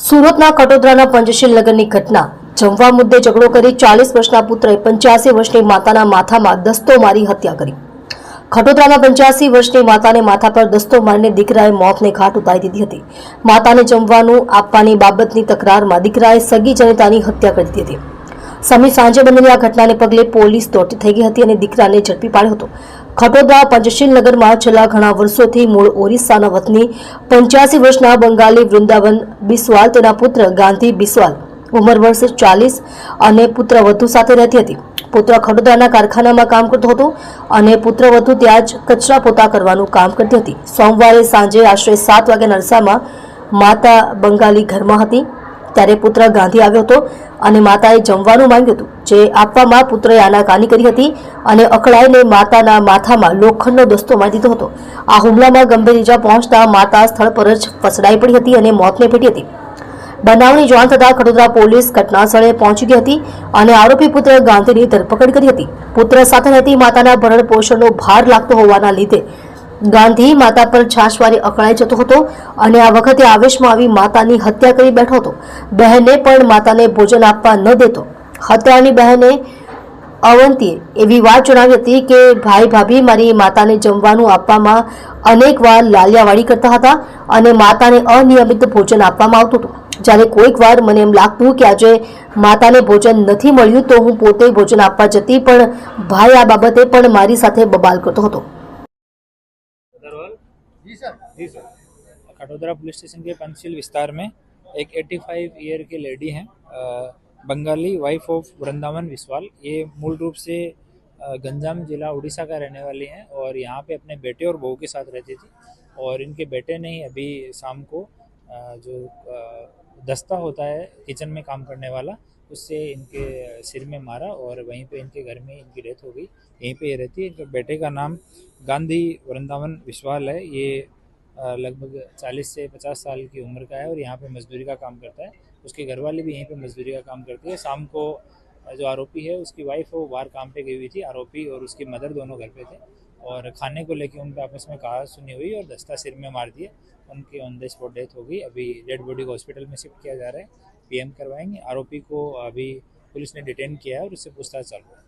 સુરતના કટોદરાના પંચશીલ નગરની ઘટના જમવા મુદ્દે ઝઘડો કરી 40 વર્ષના પુત્રએ 85 વર્ષની માતાના માથામાં દસ્તો મારી હત્યા કરી। ખટોદરામાં 85 વર્ષની માતાને માથા પર દસ્તો મારીને દીકરાએ મોતને ઘાટ ઉતારી દીધી હતી। માતાને જમવાનું આપવાની બાબતની તકરારમાં દીકરાએ સગી જનિતાની હત્યા કરી દીધી હતી। સમી સાંજે બનેલી આ ઘટનાને પગલે પોલીસ દોડતી થઈ ગઈ હતી અને દીકરાને ઝડપી પાડ્યો હતો। ખટોદરા પંચશીલ નગરમાં છેલ્લા ઘણા વર્ષોથી મૂળ ઓરિસ્સાના વતની 85 વર્ષના બંગાળી વૃંદાવન બિસ્વાલ, તેના પુત્ર ગાંધી બિસ્વાલ ઉંમર વર્ષ 40 અને પુત્રવધુ સાથે રહેતી હતી। પુત્ર ખટોદરાના કારખાનામાં કામ કરતો હતો અને પુત્રવધુ ત્યાં જ કચરા પોતા કરવાનું કામ કરતી હતી। સોમવારે સાંજે આશરે 7 વાગ્યાના અરસામાં માતા બંગાળી ઘરમાં હતી ત્યારે પુત્ર ગાંધી આવ્યો હતો અને માતાએ જમવાનું માંગ્યું હતું, જે આપવામાં પુત્રએ આનાકાની કરી હતી અને અકળાઈને માતાના માથામાં લોખંડનો દસ્તો મારી દીધો હતો। આ હુમલામાં ગંભીર ઈજા પહોંચતા માતા સ્થળ પર જ ફસડાઈ પડી હતી અને મોતને ભેટી હતી। બનાવની જાણ થતાં ખટોદરા પોલીસ ઘટનાસ્થળે પહોંચી ગઈ હતી અને આરોપી પુત્ર ગાંધીની ધરપકડ કરી હતી। પુત્ર સાથે રહેતી માતાના ભરણ પોષણનો ભાર લાગતો હોવાના લીધે ગાંધી માતા પર છાશવારે અકળાઈ જતો હતો અને આ વખતે આવેશમાં આવી માતાની હત્યા કરી બેઠો હતો। બહેને પણ માતાને ભોજન આપવા ન દેતો। હત્યાની બહેને અવંતીએ એવી વાત જણાવી હતી કે ભાઈ ભાભી મારી માતાને જમવાનું આપવામાં અનેક વાર લાલિયાવાડી કરતા હતા અને માતાને અનિયમિત ભોજન આપવામાં આવતું હતું। જ્યારે કોઈક વાર મને એમ લાગતું કે આજે માતાને ભોજન નથી મળ્યું તો હું પોતે ભોજન આપવા જતી, પણ ભાઈ આ બાબતે પણ મારી સાથે બબાલ करतो હતો। जी सर। खटोदरा पुलिस स्टेशन के पंचशील विस्तार में एक 85 ईयर की लेडी हैं, बंगाली, वाइफ ऑफ वृंदावन विस्वाल। ये मूल रूप से गंजाम जिला उड़ीसा का रहने वाली हैं और यहाँ पे अपने बेटे और बहू के साथ रहती थी। और इनके बेटे ने ही अभी शाम को जो दस्ता होता है किचन में काम करने वाला, उससे इनके सिर में मारा और वहीं पे इनके घर में इनकी डेथ हो गई। यहीं पे ये रहती है। इनके बेटे का नाम गांधी वृंदावन विस्वाल है। ये लगभग 40 से 50 साल की उम्र का है और यहाँ पे मजदूरी का काम करता है। उसके घरवाली भी यहीं पे मजदूरी का काम करती है। शाम को जो आरोपी है उसकी वाइफ वो बाहर काम पे गई हुई थी। आरोपी और उसकी मदर दोनों घर पे थे और खाने को लेके उनके आपस में कहा सुनी हुई और दस्ता सिर में मार दिए। उनकी ऑन द स्पॉट डेथ हो गई। अभी डेड बॉडी को हॉस्पिटल में शिफ्ट किया जा रहा है, पीएम करवाएंगे। आरोपी को अभी पुलिस ने डिटेन किया है और उससे पूछताछ चालू है।